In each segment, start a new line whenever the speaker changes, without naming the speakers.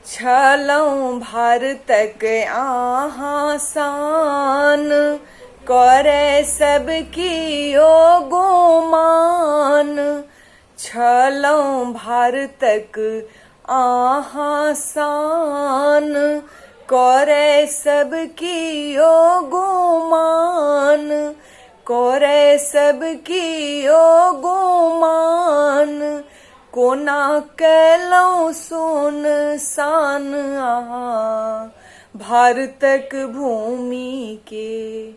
छलौं भारतक अहाँ शान, करे सब कियो गुमान। छलौं भारतक अहाँ शान, करे सब कियो गुमान। करे सब कियो गुमान, कोना कैलौं सुनसान अहाँ भारतक भूमि के।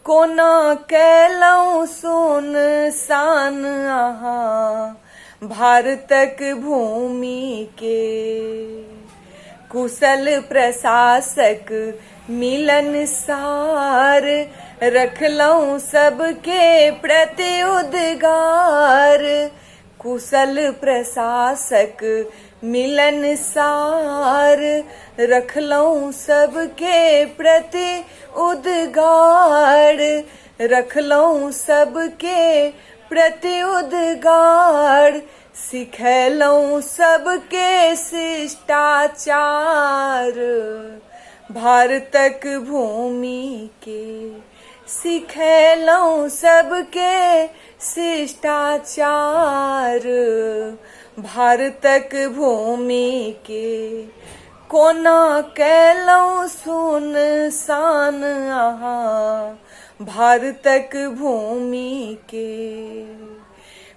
कोना कैलौं सुनसान अहाँ भारतक भूमि के। कुशल प्रशासक मिलनसार, रखलौं सबके प्रति उद्गार। कुशल प्रशासक मिलनसार, रखलौं सबके प्रति उद्गार। रखलौं सबके प्रति उद्गार, सिखैलौं सबके शिष्टाचार भारतक भूमि के। सिखैलौं सबके शिष्टाचार भारतक भूमि के। कोना कैलौं सुनसान अहाँ भारतक भूमि के।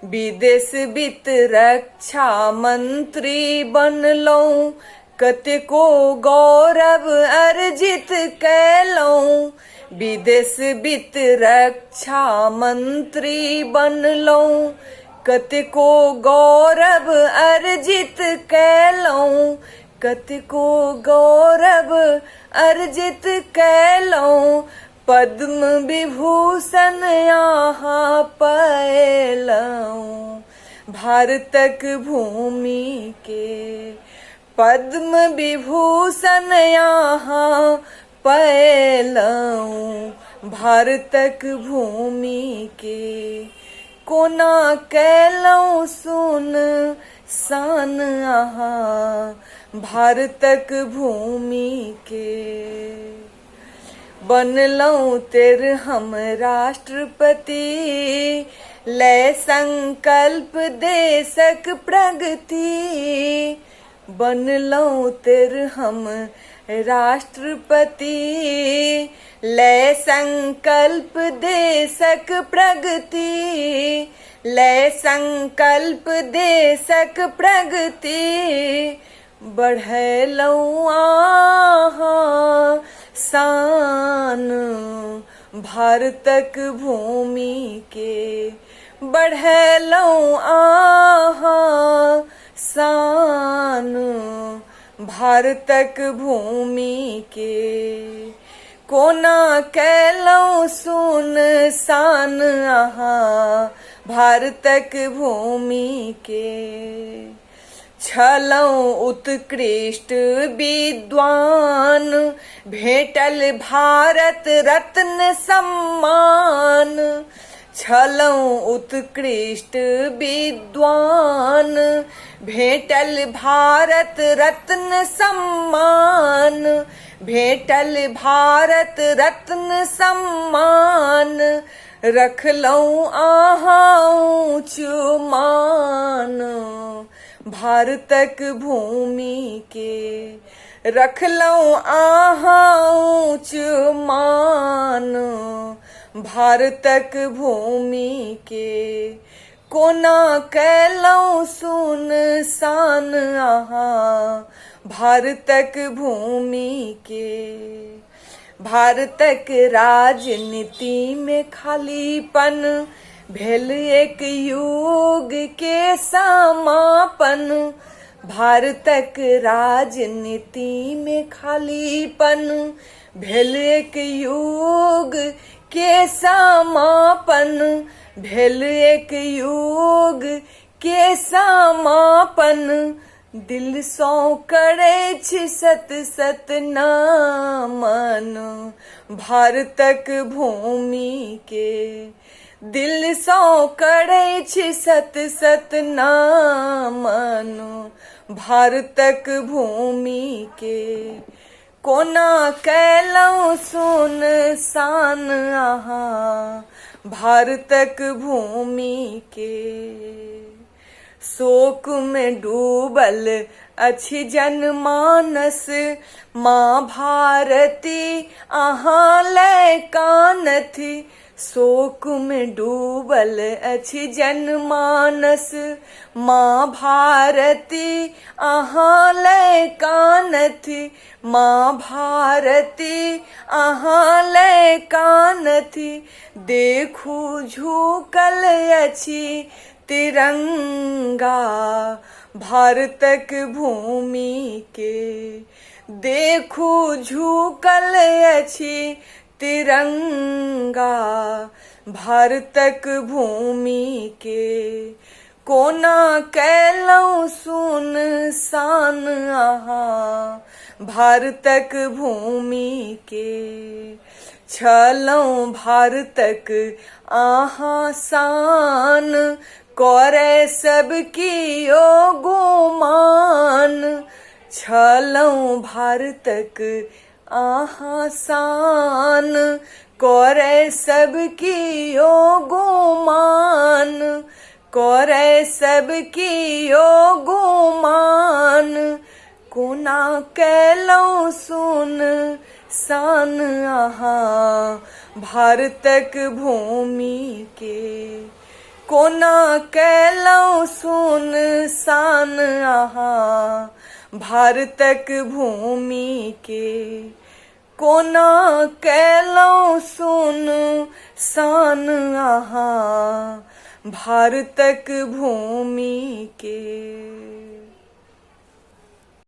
विदेश वित्त रक्षा मंत्री बनलौं, कतेको गौरव अर्जित कैलौं। विदेश वित्त रक्षा मंत्री बनलौं, कतेको गौरव अर्जित कैलौं। कतेको गौरव अर्जित कैलौं, पद्म विभूषण अहाँ पएलौं भारतक भूमि के। पद्म विभूषण अहाँ पएलौं भारतक भूमि के। कोना कैलौं सुनसान अहाँ भारतक भूमि के। बनलौं तेरहम राष्ट्रपति, लै संकल्प देशक प्रगति। बनलौं तेरहम राष्ट्रपति, लै संकल्प देशक प्रगति। लै संकल्प देशक प्रगति, बढ़ैलौं अहाँ शान भारतक भूमि के। बढ़ैलौं अहाँ शान भारतक भूमि के। कोना कैलौं सुनसान अहाँ भारतक भूमि के। छलौं उत्कृष्ट विद्वान, भेटल भारत रत्न सम्मान। छलौं उत्कृष्ट विद्वान, भेटल भारत रत्न सम्मान। भेटल भारत रत्न सम्मान, रखलौं अहाँ ऊँच मान भारतक भूमि के। रखलौं अहाँ ऊँच मान भारतक भूमि के। कोना कैलौं सुनसान अहाँ भारतक भूमि के। भारतक राजनीति में खालीपन, भेल एक युग के समापन। भारतक राजनीति में खालीपन, भेल एक युग के समापन। भेल एक युग के समापन, दिल सौ करै छी सत सत नमन भारतक भूमि के। दिल सौ करै छी सत सत नामनु भारतक भूमि के कोना कैलहुँ सुन सान अहाँ भारतक भूमि के शोक में डूबल अछि जनमानस माँ भारती अहाँ लै कानथि शोक में डूबल अछि जनमानस माँ भारती अहाँ लै कानथि माँ भारती अहाँ लै कानथि देखू झुकल अछि तिरंगा भारतक भूमि के देखू झुकल अछि तिरंगा भारतक भूमि के कोना कैलहुँ सुन सान अहाँ भारतक भूमि के छलहुँ भारतक अहाँ शान करे सब कियो गुमान छलहुँ भारतक अहाँ शान करे सब कियो गुमान करे सब कियो गुमान कोना कैलहुँ सुन सान अहाँ भारतक भूमि के कोना कैलहुँ सुन सान अहाँ भारतक भूमि के कोना कैलहुँ सुन सान अहाँ भारतक भूमि के।